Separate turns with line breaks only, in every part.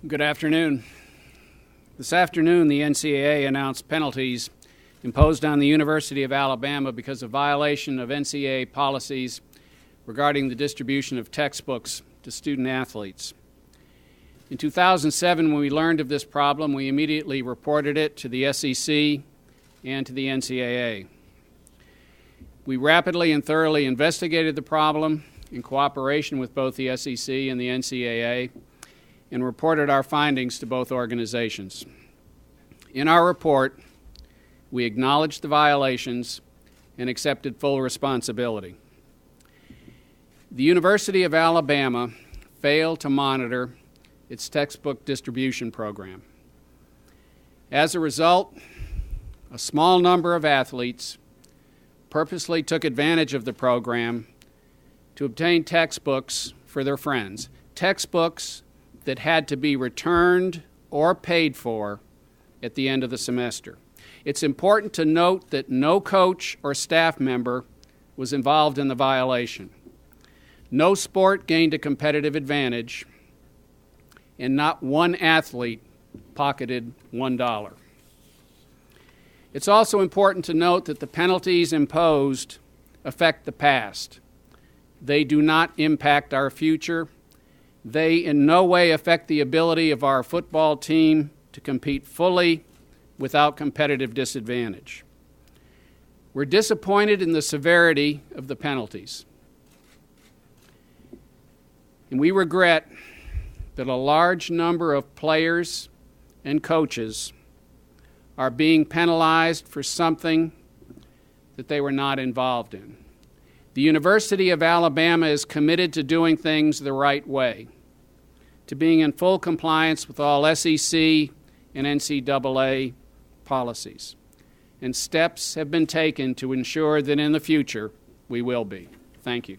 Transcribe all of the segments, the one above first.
Good afternoon. This afternoon, the NCAA announced penalties imposed on the University of Alabama because of violation of NCAA policies regarding the distribution of textbooks to student athletes. In 2007, when we learned of this problem, we immediately reported it to the SEC and to the NCAA. We rapidly and thoroughly investigated the problem in cooperation with both the SEC and the NCAA and reported our findings to both organizations. In our report, we acknowledged the violations and accepted full responsibility. The University of Alabama failed to monitor its textbook distribution program. As a result, a small number of athletes purposely took advantage of the program to obtain textbooks for their friends, textbooks that had to be returned or paid for at the end of the semester. It's important to note that no coach or staff member was involved in the violation. No sport gained a competitive advantage, and not one athlete pocketed $1. It's also important to note that the penalties imposed affect the past. They do not impact our future. They in no way affect the ability of our football team to compete fully without competitive disadvantage. We're disappointed in the severity of the penalties, and we regret that a large number of players and coaches are being penalized for something that they were not involved in. The University of Alabama is committed to doing things the right way, to being in full compliance with all SEC and NCAA policies. And steps have been taken to ensure that in the future we will be. Thank you.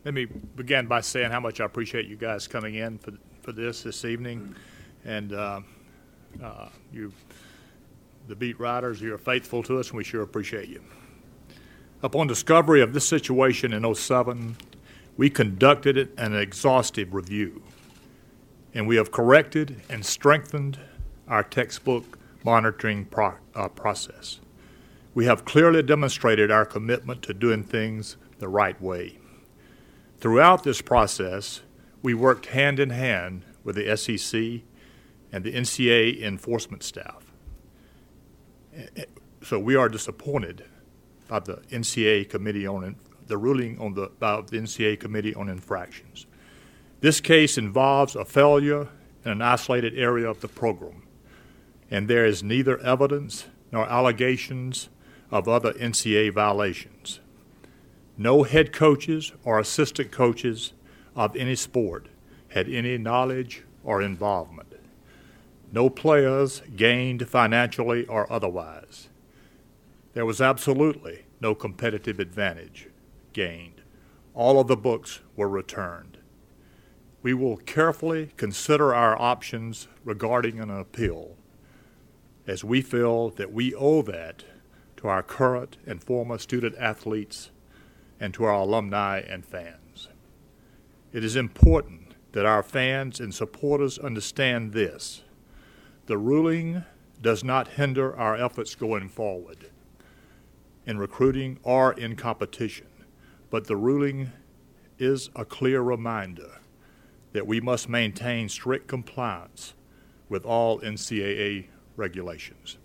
Let me begin by saying how much I appreciate you guys coming in for this evening. And you, the beat writers, you're faithful to us, and we sure appreciate you. Upon discovery of this situation in 2007, we conducted an exhaustive review, and we have corrected and strengthened our textbook monitoring process. We have clearly demonstrated our commitment to doing things the right way. Throughout this process, we worked hand in hand with the SEC and the NCAA enforcement staff. So we are disappointed by the NCAA committee on the ruling by the NCAA Committee on Infractions. This case involves a failure in an isolated area of the program, and there is neither evidence nor allegations of other NCAA violations. No head coaches or assistant coaches of any sport had any knowledge or involvement. No players gained financially or otherwise. There was absolutely no competitive advantage gained. All of the books were returned. We will carefully consider our options regarding an appeal, as we feel that we owe that to our current and former student athletes and to our alumni and fans. It is important that our fans and supporters understand this. The ruling does not hinder our efforts going forward in recruiting or in competition, but the ruling is a clear reminder that we must maintain strict compliance with all NCAA regulations.